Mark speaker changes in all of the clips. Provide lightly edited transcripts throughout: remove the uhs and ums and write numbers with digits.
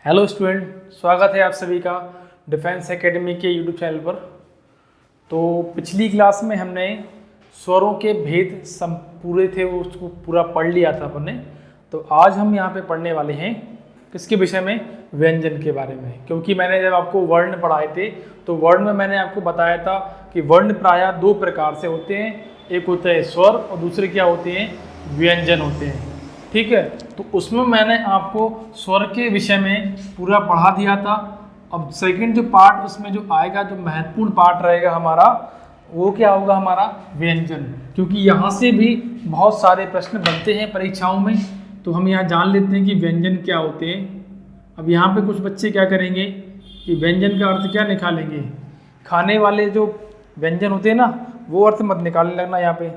Speaker 1: Hello student, स्वागत है आप सभी का डिफेंस एकेडमी के यूट्यूब चैनल पर। तो पिछली क्लास में हमने स्वरों के भेद पूरे थे वो उसको पूरा पढ़ लिया था अपन ने। तो आज हम यहाँ पे पढ़ने वाले हैं किसके विषय में, व्यंजन के बारे में। क्योंकि मैंने जब आपको वर्ण पढ़ाए थे तो वर्ण में मैंने आपको बताया था कि वर्ण प्रायः दो प्रकार से होते हैं, एक होता है स्वर और दूसरे क्या होते हैं, व्यंजन होते हैं। ठीक है, तो उसमें मैंने आपको स्वर के विषय में पूरा पढ़ा दिया था। अब सेकंड जो पार्ट उसमें जो आएगा, जो महत्वपूर्ण पार्ट रहेगा हमारा, वो क्या होगा, हमारा व्यंजन। क्योंकि यहाँ से भी बहुत सारे प्रश्न बनते हैं परीक्षाओं में। तो हम यहाँ जान लेते हैं कि व्यंजन क्या होते हैं। अब यहाँ पे कुछ बच्चे क्या करेंगे कि व्यंजन का अर्थ क्या निकालेंगे, खाने वाले जो व्यंजन होते हैं ना, वो अर्थ मत निकालने लगना यहाँ पे,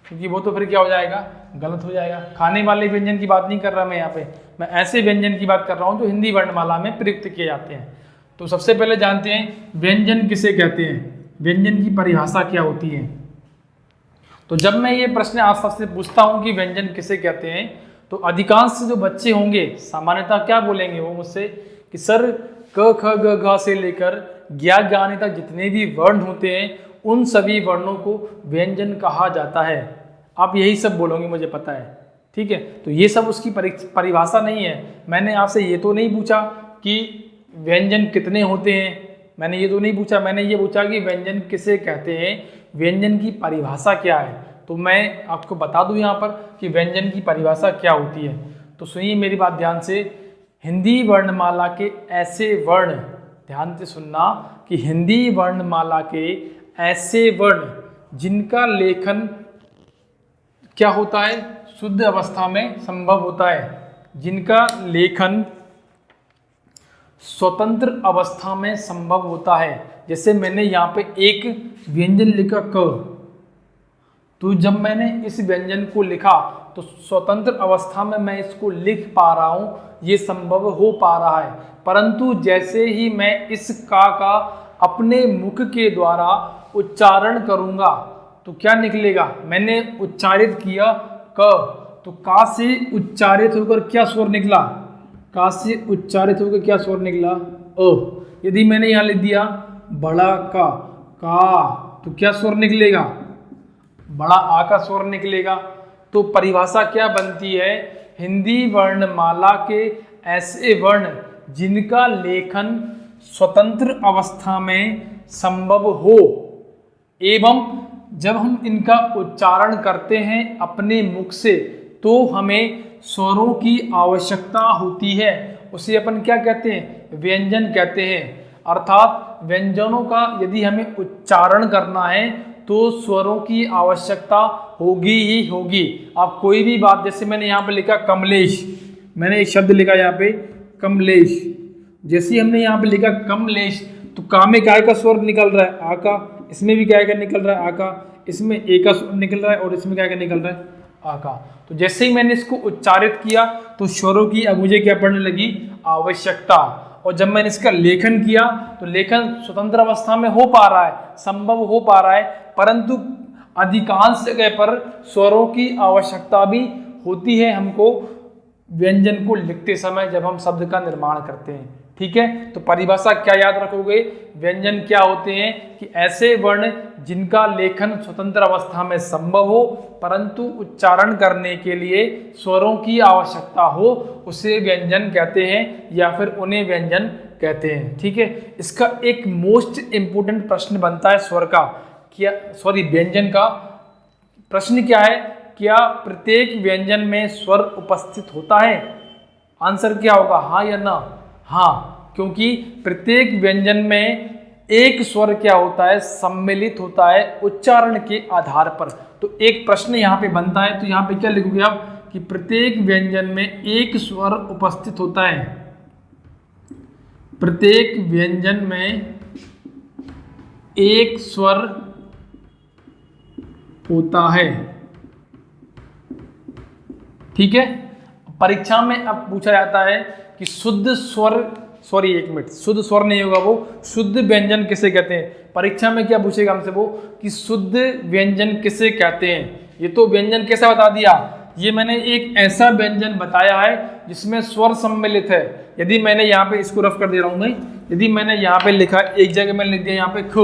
Speaker 1: क्योंकि वो तो फिर क्या हो जाएगा, गलत हो जाएगा। खाने वाले व्यंजन की बात नहीं कर रहा मैं यहाँ पे, मैं ऐसे व्यंजन की बात कर रहा हूँ जो हिंदी वर्णमाला में प्रयुक्त किए जाते हैं। तो सबसे पहले जानते हैं व्यंजन किसे कहते हैं, व्यंजन की परिभाषा क्या होती है। तो जब मैं ये प्रश्न आप सबसे पूछता हूँ कि व्यंजन किसे कहते हैं, तो अधिकांश जो बच्चे होंगे सामान्यतः क्या बोलेंगे वो मुझसे कि सर क ख ग घ से लेकर ज्ञा ज्ञानी तक जितने भी वर्ण होते हैं उन सभी वर्णों को व्यंजन कहा जाता है। आप यही सब बोलोगे, मुझे पता है। ठीक है, तो ये सब उसकी परिभाषा नहीं है। मैंने आपसे ये तो नहीं पूछा कि व्यंजन कितने होते हैं, मैंने ये तो नहीं पूछा। मैंने ये पूछा कि व्यंजन किसे कहते हैं, व्यंजन की परिभाषा क्या है। तो मैं आपको बता दूं यहाँ पर कि व्यंजन की परिभाषा क्या होती है। तो सुनिए मेरी बात ध्यान से। हिंदी वर्णमाला के ऐसे वर्ण, ध्यान से सुनना, कि हिंदी वर्णमाला के ऐसे वर्ण जिनका लेखन क्या होता है, शुद्ध अवस्था में संभव होता है, जिनका लेखन स्वतंत्र अवस्था में संभव होता है। जैसे मैंने यहाँ पे एक व्यंजन लिखा क, तो जब मैंने इस व्यंजन को लिखा तो स्वतंत्र अवस्था में मैं इसको लिख पा रहा हूँ, ये संभव हो पा रहा है। परंतु जैसे ही मैं इस का अपने मुख के द्वारा उच्चारण करूँगा तो क्या निकलेगा, मैंने उच्चारित किया क, तो का से उच्चारित होकर क्या स्वर निकला, का से उच्चारित होकर क्या स्वर निकला, अ। यदि मैंने यहाँ लिख दिया बड़ा का, तो क्या स्वर निकलेगा, बड़ा आ का स्वर निकलेगा। तो परिभाषा क्या बनती है, हिंदी वर्णमाला के ऐसे वर्ण जिनका लेखन स्वतंत्र अवस्था में संभव हो एवं जब हम इनका उच्चारण करते हैं अपने मुख से तो हमें स्वरों की आवश्यकता होती है, उसे अपन क्या कहते हैं, व्यंजन कहते हैं। अर्थात व्यंजनों का यदि हमें उच्चारण करना है तो स्वरों की आवश्यकता होगी ही होगी। आप कोई भी बात, जैसे मैंने यहाँ पे लिखा कमलेश, मैंने एक शब्द लिखा यहाँ पे कमलेश, जैसे हमने यहाँ पे लिखा कमलेश, तो का में काय का स्वर निकल रहा है, आ का, इसमें भी काय का निकल रहा है, आ का, इसमें ए का स्वर निकल रहा है और इसमें क्या का निकल रहा है, आ का। तो जैसे ही मैंने इसको उच्चारित किया तो स्वरों की अब मुझे क्या पड़ने लगी, आवश्यकता। और जब मैंने इसका लेखन किया तो लेखन स्वतंत्र अवस्था में हो पा रहा है, संभव हो पा रहा है, परंतु अधिकांश जगह पर स्वरों की आवश्यकता भी होती है हमको व्यंजन को लिखते समय जब हम शब्द का निर्माण करते हैं। ठीक है, तो परिभाषा क्या याद रखोगे, व्यंजन क्या होते हैं कि ऐसे वर्ण जिनका लेखन स्वतंत्र अवस्था में संभव हो परंतु उच्चारण करने के लिए स्वरों की आवश्यकता हो, उसे व्यंजन कहते हैं या फिर उन्हें व्यंजन कहते हैं। ठीक है, इसका एक मोस्ट इंपोर्टेंट प्रश्न बनता है स्वर का, क्या व्यंजन का प्रश्न क्या है, क्या प्रत्येक व्यंजन में स्वर उपस्थित होता है। आंसर क्या होगा, हाँ या ना, हाँ, क्योंकि प्रत्येक व्यंजन में एक स्वर क्या होता है, सम्मिलित होता है उच्चारण के आधार पर। तो एक प्रश्न यहाँ पे बनता है, तो यहाँ पे क्या लिखोगे आप कि प्रत्येक व्यंजन में एक स्वर उपस्थित होता है, प्रत्येक व्यंजन में एक स्वर होता है। ठीक है, परीक्षा में अब पूछा जाता है कि शुद्ध स्वर, शुद्ध स्वर नहीं होगा वो, शुद्ध व्यंजन किसे कहते हैं। परीक्षा में क्या पूछेगा हमसे वो कि शुद्ध व्यंजन किसे कहते हैं। ये तो व्यंजन कैसा बता दिया, ये मैंने एक ऐसा व्यंजन बताया है जिसमें स्वर सम्मिलित है। यदि मैंने यहाँ पे इसको रफ कर दे रहा हूँ मैं, यदि मैंने यहाँ पे लिखा, एक जगह मैंने लिख दिया यहाँ पे ख,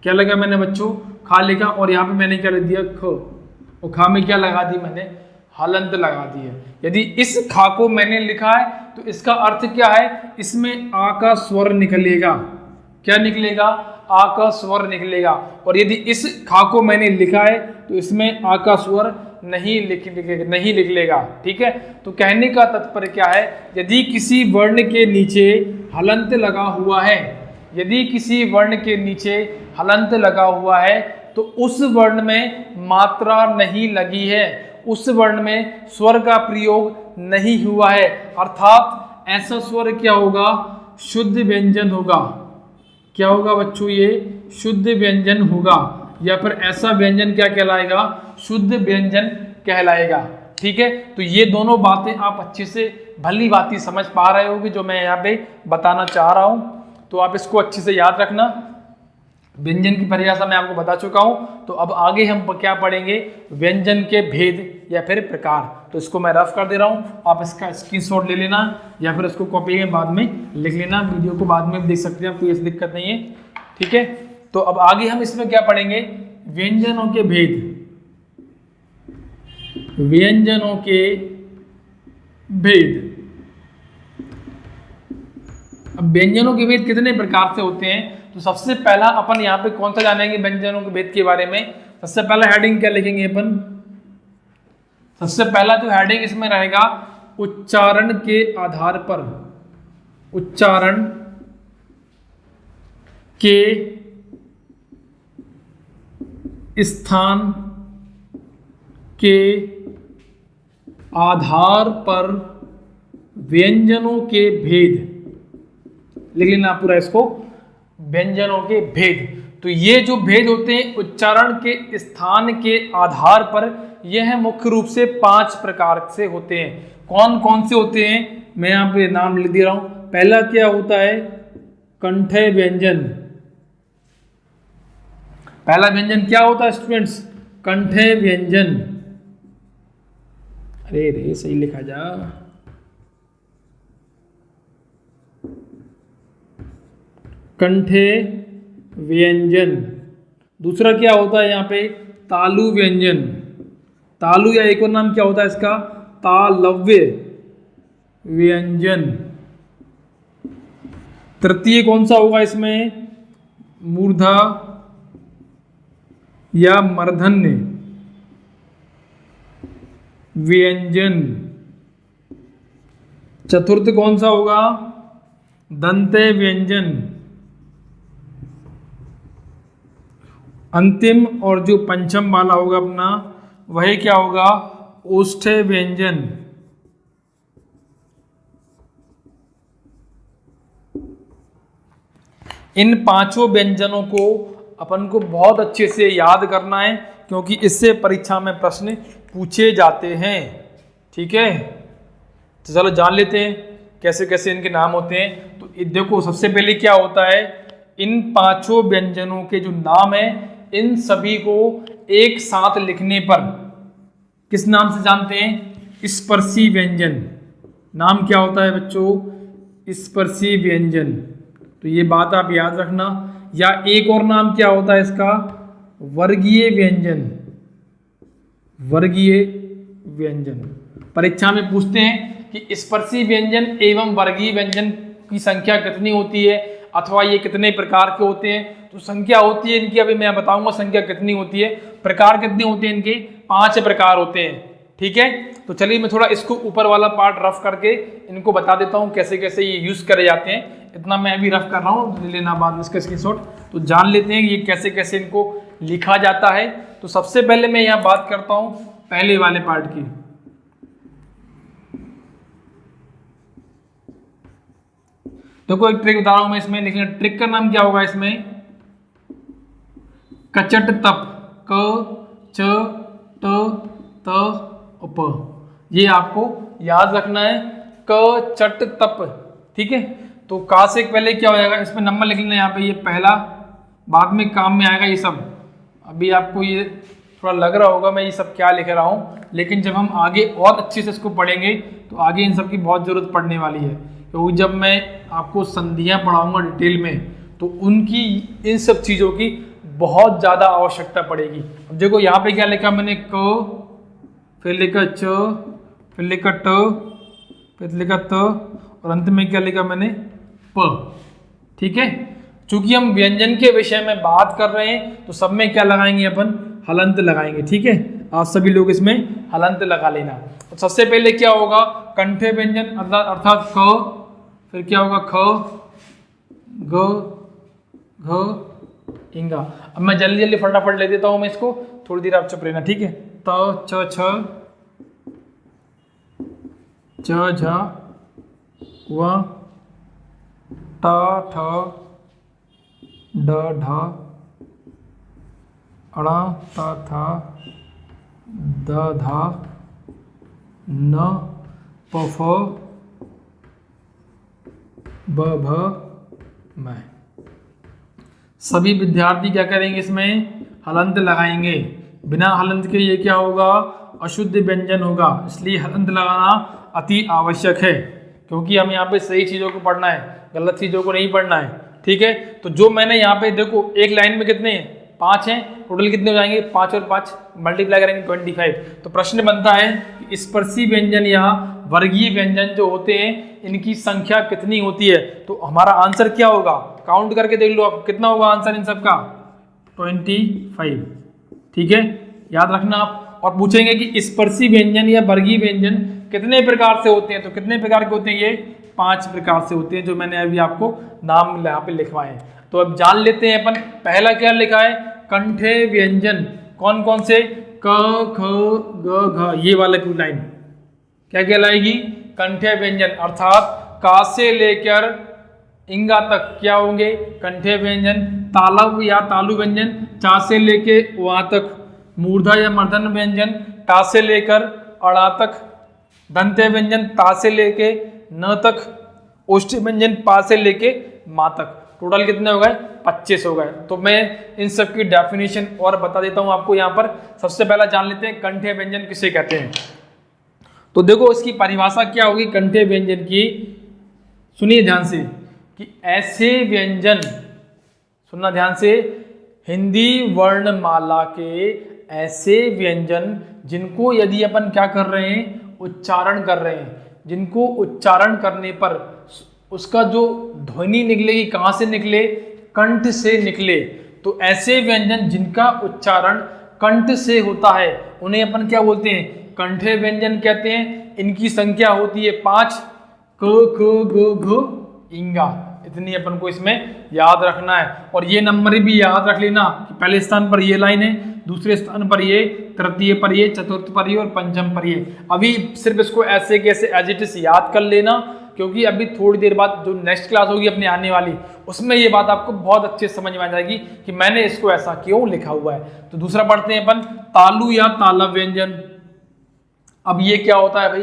Speaker 1: क्या लगा मैंने बच्चों, खा लिखा, और यहाँ पे मैंने क्या लिख दिया ख, और खा में क्या लगा दी मैंने, हलंत लगा दी है। यदि इस खा को मैंने लिखा है तो इसका अर्थ क्या है, इसमें आ का स्वर निकलेगा। क्या निकलेगा, आ का स्वर निकलेगा। और यदि इस खा को मैंने लिखा है तो इसमें आ का स्वर नहीं निकलेगा। ठीक है, तो कहने का तात्पर्य क्या है, यदि किसी वर्ण के नीचे हलंत लगा हुआ है, यदि किसी वर्ण के नीचे हलंत लगा हुआ है तो उस वर्ण में मात्रा नहीं लगी है, उस वर्ण में स्वर का प्रयोग नहीं हुआ है, अर्थात ऐसा स्वर क्या होगा, शुद्ध व्यंजन होगा। क्या होगा बच्चों, ये शुद्ध व्यंजन होगा, या फिर ऐसा व्यंजन क्या कहलाएगा, शुद्ध व्यंजन कहलाएगा। ठीक है, तो ये दोनों बातें आप अच्छे से भली भांति समझ पा रहे होगे जो मैं यहाँ पे बताना चाह रहा हूँ। तो आप इसको अच्छे से याद रखना। व्यंजन की परिभाषा मैं आपको बता चुका हूँ। तो अब आगे हम क्या पढ़ेंगे, व्यंजन के भेद या फिर प्रकार। तो इसको मैं रफ कर दे रहा हूँ, आप इसका स्क्रीनशॉट ले लेना या फिर इसको कॉपी में बाद में लिख लेना, वीडियो को बाद में भी देख सकते हैं, कोई ऐसी दिक्कत नहीं है। ठीक है, तो अब आगे हम इसमें क्या पढ़ेंगे, व्यंजनों के भेद। व्यंजनों के भेद। अब व्यंजनों के भेद कितने प्रकार से होते हैं, तो सबसे पहला अपन यहाँ पे कौन सा जानेंगे व्यंजनों के भेद के बारे में। सबसे पहला हेडिंग क्या लिखेंगे अपन, सबसे पहला जो हेडिंग इसमें रहेगा, उच्चारण के आधार पर, उच्चारण के स्थान के आधार पर व्यंजनों के भेद। लिख लेना पूरा इसको, व्यंजनों के भेद। तो ये जो भेद होते हैं उच्चारण के स्थान के आधार पर, यह मुख्य रूप से 5 प्रकार से होते हैं। कौन कौन से होते हैं, मैं यहाँ पे नाम लिख दे रहा हूं। पहला क्या होता है, कंठय व्यंजन। पहला व्यंजन क्या होता है स्टूडेंट्स, कंठय व्यंजन। अरे रे सही लिखा जा, कंठे व्यंजन। दूसरा क्या होता है यहाँ पे, तालु व्यंजन। तालु या एक और नाम क्या होता है इसका, तालव्य व्यंजन। तृतीय कौन सा होगा इसमें, मूर्धा या मूर्धन्य व्यंजन। चतुर्थ कौन सा होगा, दंते व्यंजन। अंतिम और जो पंचम वाला होगा अपना, वह क्या होगा, ओष्ठ्य व्यंजन। इन 5 व्यंजनों को अपन को बहुत अच्छे से याद करना है, क्योंकि इससे परीक्षा में प्रश्न पूछे जाते हैं। ठीक है, तो चलो जान लेते हैं कैसे कैसे इनके नाम होते हैं। तो देखो सबसे पहले क्या होता है, इन 5 व्यंजनों के जो नाम है, इन सभी को एक साथ लिखने पर किस नाम से जानते हैं, स्पर्शी व्यंजन। नाम क्या होता है बच्चों, स्पर्शी व्यंजन। तो ये बात आप याद रखना। या एक और नाम क्या होता है इसका, वर्गीय व्यंजन। वर्गीय व्यंजन परीक्षा में पूछते हैं कि स्पर्शी व्यंजन एवं वर्गीय व्यंजन की संख्या कितनी होती है, अथवा ये कितने प्रकार के होते हैं। तो संख्या होती है इनकी, अभी मैं बताऊंगा संख्या कितनी होती है। प्रकार कितने होते हैं इनके, 5 प्रकार होते हैं। ठीक है, तो चलिए मैं थोड़ा इसको ऊपर वाला पार्ट रफ करके इनको बता देता हूँ कैसे कैसे ये यूज करे जाते हैं। इतना मैं अभी रफ कर रहा हूँ, लेना बाद में इसका स्क्रीनशॉट। तो जान लेते हैं ये कैसे कैसे इनको लिखा जाता है। तो सबसे पहले मैं यहाँ बात करता हूँ पहले वाले पार्ट की। देखो एक ट्रिक बता रहा हूं मैं इसमें, लेकिन ट्रिक का नाम क्या होगा इसमें, कचट तप। क च ट त प, ये आपको याद रखना है, क चट तप। ठीक है, तो का से पहले क्या हो जाएगा, इसमें नंबर लिख लेना यहाँ पे, ये पहला, बाद में काम में आएगा ये सब। अभी आपको ये थोड़ा लग रहा होगा मैं ये सब क्या लिख रहा हूँ, लेकिन जब हम आगे और अच्छे से इसको पढ़ेंगे तो आगे इन सब की बहुत ज़रूरत पड़ने वाली है, क्योंकि जब मैं आपको संधियाँ पढ़ाऊँगा डिटेल में तो उनकी इन सब चीज़ों की बहुत ज़्यादा आवश्यकता पड़ेगी। अब देखो यहाँ पे क्या लिखा मैंने, क, फिर लिखा च, फिर लिखा ट, फिर लिखा त, और अंत में क्या लिखा मैंने, प। ठीक है, चूंकि हम व्यंजन के विषय में बात कर रहे हैं तो सब में क्या लगाएंगे अपन, हलंत लगाएंगे। ठीक है, आप सभी लोग इसमें हलंत लगा लेना। तो सबसे पहले क्या होगा, कंठे व्यंजन अर्थात क, फिर क्या होगा ख, ग, घ, इंगा। अब मैं जल्दी जल्दी फटाफट ले देता हूं मैं इसको, थोड़ी देर आप चुप रहना। ठीक है, त, च, छ, ज, झ, व, ट, ठ, ड, ढ, अण, त, थ, द, ध, न, प, फ, ब, भ, म। सभी विद्यार्थी क्या करेंगे, इसमें हलंत लगाएंगे। बिना हलंत के ये क्या होगा, अशुद्ध व्यंजन होगा, इसलिए हलंत लगाना अति आवश्यक है, क्योंकि हम यहाँ पे सही चीज़ों को पढ़ना है, गलत चीज़ों को नहीं पढ़ना है। ठीक है, तो जो मैंने यहाँ पे देखो एक लाइन में कितने हैं, 5 हैं, टोटल कितने हो जाएंगे, 5 और 5 मल्टीप्लाई करेंगे 25। तो प्रश्न बनता है कि स्पर्शी व्यंजन या वर्गीय व्यंजन जो होते हैं इनकी संख्या कितनी होती है। तो हमारा आंसर क्या होगा, काउंट करके देख लो आप, कितना होगा आंसर इन सब का, 25। ठीक है, याद रखना आप। और पूछेंगे कि स्पर्शी व्यंजन या वर्गीय व्यंजन कितने प्रकार से होते हैं, तो कितने प्रकार के होते हैं, ये 5 प्रकार से होते हैं, जो मैंने अभी आपको नाम यहाँ पे लिखवाए हैं। तो अब जान लेते हैं अपन, पहला क्या लिखा है, कंठे व्यंजन कौन कौन से, क, ख, ग, घ, ये वाला की लाइन क्या कहलाएगी, कंठे व्यंजन, अर्थात का से लेकर इंगा तक क्या होंगे, कंठे व्यंजन। तालव या तालु व्यंजन, चा से लेके वहां तक। मूर्धा या मूर्धन्य व्यंजन, टा से लेकर अड़ा तक। दंत्य व्यंजन, ता से लेके न तक। ओष्ठी व्यंजन, पा से लेके मा तक। टोटल कितने हो गए, 25 हो गए। तो मैं इन सब की डेफिनेशन और बता देता हूं आपको यहाँ पर। सबसे पहला जान लेते हैं कंठे व्यंजन किसे कहते हैं। तो देखो इसकी परिभाषा क्या होगी कंठे व्यंजन की, सुनिए ध्यान से, कि ऐसे व्यंजन, सुनना ध्यान से, हिंदी वर्णमाला के ऐसे व्यंजन जिनको यदि अपन क्या कर रहे हैं, उच्चारण कर रहे हैं, जिनको उच्चारण करने पर उसका जो ध्वनि निकलेगी कहाँ से निकले, कंठ से निकले। तो ऐसे व्यंजन जिनका उच्चारण कंठ से होता है उन्हें अपन क्या बोलते हैं, कंठे व्यंजन कहते हैं। इनकी संख्या होती है 5, क, ख, ग, घ, इंगा। इतनी अपन को इसमें याद रखना है। और ये नंबर भी याद रख लेना कि पहले स्थान पर ये लाइन है, दूसरे स्थान पर ये, तृतीय पर ये, चतुर्थ पर ये और पंचम पर ये। अभी सिर्फ इसको ऐसे कैसे एज इट इज याद कर लेना, क्योंकि अभी थोड़ी देर बाद जो नेक्स्ट क्लास होगी अपनी आने वाली, उसमें ये बात आपको बहुत अच्छे से समझ में आ जाएगी कि मैंने इसको ऐसा क्यों लिखा हुआ है। तो दूसरा पढ़ते हैं अपन, तालु या तालव व्यंजन। अब ये क्या होता है भाई,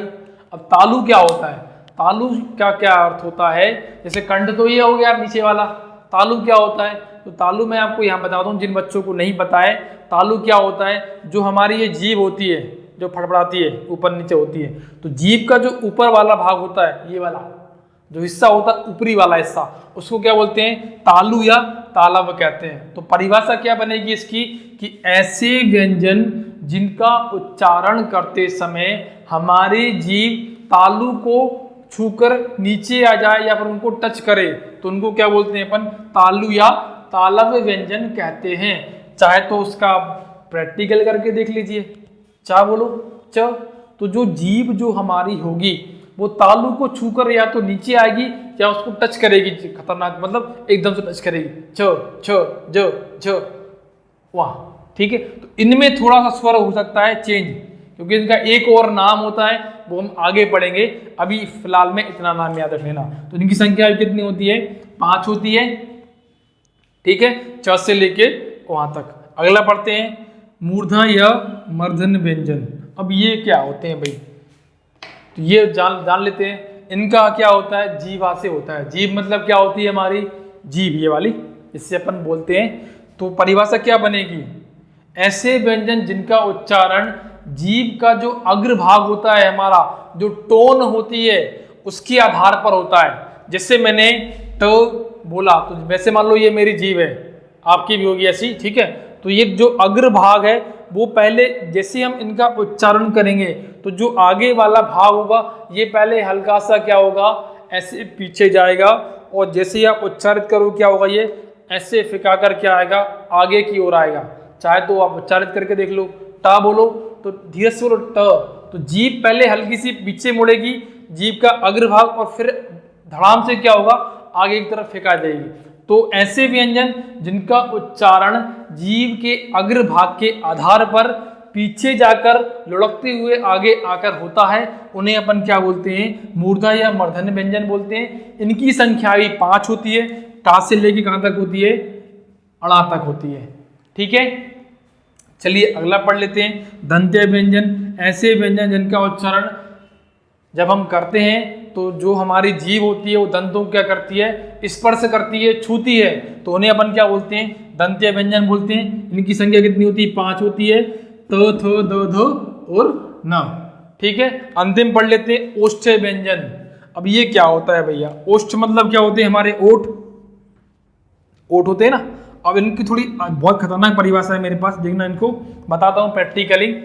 Speaker 1: अब तालु क्या होता है, तालु का क्या अर्थ होता है। जैसे कंठ तो ये हो गया नीचे वाला, तालु क्या होता है, तो तालु मैं आपको यहाँ बता दूँ जिन बच्चों को नहीं पता है। तालु क्या होता है, जो हमारी ये जीभ होती है जो फड़फड़ाती है, ऊपर नीचे होती है, तो जीभ का जो ऊपर वाला भाग होता है, ये वाला जो हिस्सा होता है, ऊपरी वाला हिस्सा, उसको क्या बोलते हैं, तालु या तालव कहते हैं। तो परिभाषा क्या बनेगी इसकी, कि ऐसे व्यंजन जिनका उच्चारण करते समय हमारी जीभ तालु को छूकर नीचे आ जाए या फिर उनको टच करे, तो उनको क्या बोलते हैं अपन, तालु या तालव व्यंजन कहते हैं। चाहे तो उसका प्रैक्टिकल करके देख लीजिए, चाहे बोलो च, तो जो जीभ जो हमारी होगी वो तालु को छूकर या तो नीचे आएगी या उसको टच करेगी, खतरनाक मतलब एकदम से टच करेगी, छ छ ज झ वाह। ठीक है, तो इनमें थोड़ा सा स्वर हो सकता है चेंज, क्योंकि इनका एक और नाम होता है, वो हम आगे पढ़ेंगे। अभी फिलहाल में इतना नाम याद रख लेना। तो इनकी संख्या कितनी होती है, 5 होती है। ठीक है, च से लेके वहां तक। अगला पढ़ते हैं, मूर्धा या मूर्धन्य व्यंजन। अब ये क्या होते हैं भाई, तो ये जान लेते हैं। इनका क्या होता है, जीवा से होता है। जीभ मतलब क्या होती है, हमारी जीभ ये वाली, इससे अपन बोलते हैं। तो परिभाषा क्या बनेगी, ऐसे व्यंजन जिनका उच्चारण जीभ का जो अग्रभाग होता है, हमारा जो टोन होती है, उसके आधार पर होता है। जैसे मैंने ट बोला तो वैसे मान लो ये मेरी जीभ है, आपकी भी होगी ऐसी, ठीक है। तो ये जो अग्रभाग है वो पहले जैसे हम इनका उच्चारण करेंगे तो जो आगे वाला भाग होगा ये पहले हल्का सा क्या होगा, ऐसे पीछे जाएगा, और जैसे ही आप उच्चारित करो क्या होगा, ये ऐसे फिका कर क्या आएगा, आगे की ओर आएगा। चाहे तो आप उच्चारित करके देख लो, टा बोलो तो धीरे से बोलो ट, तो जीभ पहले हल्की सी पीछे मुड़ेगी, जीभ का अग्रभाग, और फिर धड़ाम से क्या होगा, आगे की तरफ फेंका जाएगी। तो ऐसे व्यंजन जिनका उच्चारण जीभ के अग्रभाग के आधार पर पीछे जाकर लुढ़कते हुए आगे आकर होता है, उन्हें अपन क्या बोलते हैं, मूर्धा या मूर्धन्य व्यंजन बोलते हैं। इनकी संख्या भी 5 होती है, टा से लेके कहाँ तक होती है, अणा तक होती है, ठीक है। चलिए अगला पढ़ लेते हैं, दंत्य व्यंजन। ऐसे व्यंजन जिनका उच्चारण जब हम करते हैं तो जो हमारी जीभ होती है वो दंतों क्या करती है, स्पर्श करती है, छूती है, तो उन्हें अपन क्या बोलते हैं, दंत्य व्यंजन बोलते हैं। इनकी संख्या कितनी होती है, 5 होती है, त थ द ध और न, ठीक है। अंतिम पढ़ लेते हैं ओष्ठ्य व्यंजन। अब ये क्या होता है भैया, ओष्ठ मतलब क्या होते हैं, हमारे ओठ, ओठ होते हैं ना। अब इनकी थोड़ी बहुत खतरनाक परिभाषा है मेरे पास, देखना इनको बताता हूँ प्रैक्टिकली।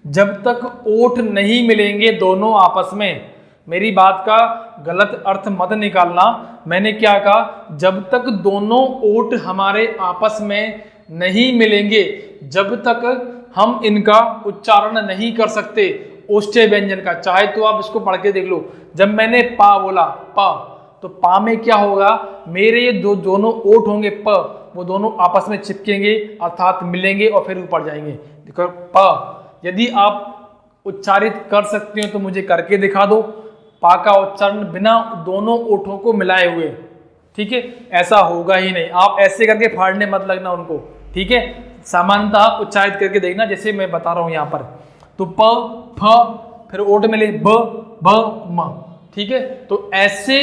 Speaker 1: जब तक ओठ नहीं मिलेंगे दोनों आपस में, मेरी बात का गलत अर्थ मत निकालना, मैंने क्या कहा, जब तक दोनों ओठ हमारे आपस में नहीं मिलेंगे, जब तक हम इनका उच्चारण नहीं कर सकते ओष्ठ्य व्यंजन का। चाहे तो आप इसको पढ़ के देख लो, जब मैंने पा बोला, पा, तो पा में क्या होगा, मेरे ये दोनों ओठ होंगे प, वो दोनों आपस में चिपकेंगे अर्थात मिलेंगे और फिर ऊपर जाएंगे। देखो प, यदि आप उच्चारित कर सकते हो तो मुझे करके दिखा दो, पा का उच्चारण बिना दोनों ओठों को मिलाए हुए, ठीक है। ऐसा होगा ही नहीं, आप ऐसे करके फाड़ने मत लगना उनको, ठीक है। सामान्यतः उच्चारित करके देखना जैसे मैं बता रहा हूं यहाँ पर। तो प, फ, फिर ओठ मिले ब, ब, म, ठीक है। तो ऐसे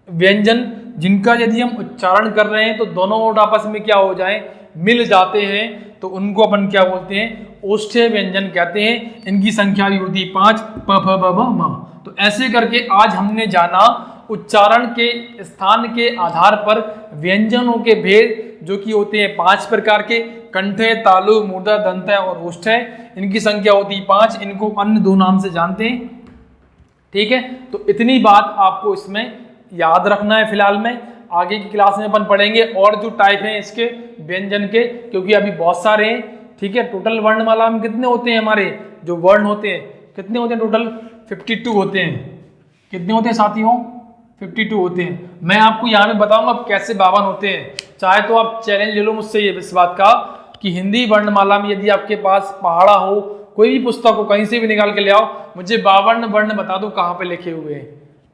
Speaker 1: व्यंजन जिनका यदि हम उच्चारण कर रहे हैं तो दोनों ओठ आपस में क्या हो जाए, मिल जाते हैं, तो उनको अपन क्या बोलते हैं, ओष्ठ्य व्यंजन कहते हैं। इनकी संख्या भी होती है 5, प, फ, ब, भ, म। तो ऐसे करके आज हमने जाना उच्चारण के स्थान के आधार पर व्यंजनों के भेद, जो कि होते हैं 5 प्रकार के, कंठे, तालु, मूर्धा, दंत्य और ओष्ठ्य। इनकी संख्या होती है 5, इनको अन्य 2 नाम से जानते हैं, ठीक है। तो इतनी बात आपको इसमें याद रखना है फिलहाल में। आगे की क्लास में अपन पढ़ेंगे और जो टाइप हैं इसके व्यंजन के, क्योंकि अभी बहुत सारे हैं, ठीक है। टोटल वर्णमाला में कितने होते हैं, हमारे जो वर्ण होते हैं कितने होते हैं, टोटल 52 होते हैं। कितने होते हैं साथियों, 52 होते हैं। मैं आपको यहाँ में बताऊंगा अब कैसे 52 होते हैं। चाहे तो आप चैलेंज ले लो मुझसे ये इस बात का कि हिंदी वर्णमाला में यदि आपके पास पहाड़ा हो, कोई भी पुस्तक हो, कहीं से भी निकाल के ले आओ, मुझे 52 वर्ण बता दो कहाँ पे लिखे हुए हैं,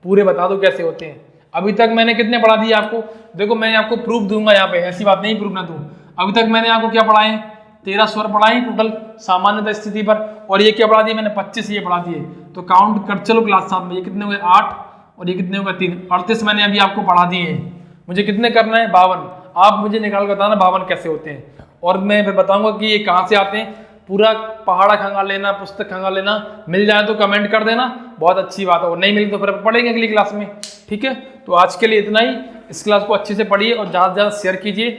Speaker 1: पूरे बता दो कैसे होते हैं। अभी तक मैंने कितने पढ़ा दिए आपको, देखो मैं आपको प्रूफ दूंगा यहाँ पे, ऐसी बात नहीं प्रूफ ना दूं। अभी तक मैंने आपको क्या पढ़ाए, 13 स्वर पढ़ाए टोटल सामान्यतः स्थिति पर, और ये क्या पढ़ा दिए मैंने, 25 ये पढ़ा दिए। तो काउंट कर चलो क्लास 7 में, ये कितने हुए 8, और ये कितने होगा 3, 38 मैंने अभी आपको पढ़ा दिए हैं। मुझे कितने करना है, 52। आप मुझे निकाल कर बताना 52 कैसे होते हैं, और मैं फिर बताऊंगा कि ये कहाँ से आते हैं। पूरा पहाड़ा खंगाल लेना, पुस्तक खंगाल लेना, मिल जाए तो कमेंट कर देना, बहुत अच्छी बात है, और नहीं मिली तो फिर पढ़ेंगे अगली क्लास में, ठीक है। तो आज के लिए इतना ही। इस क्लास को अच्छे से पढ़िए और ज़्यादा से ज़्यादा शेयर कीजिए।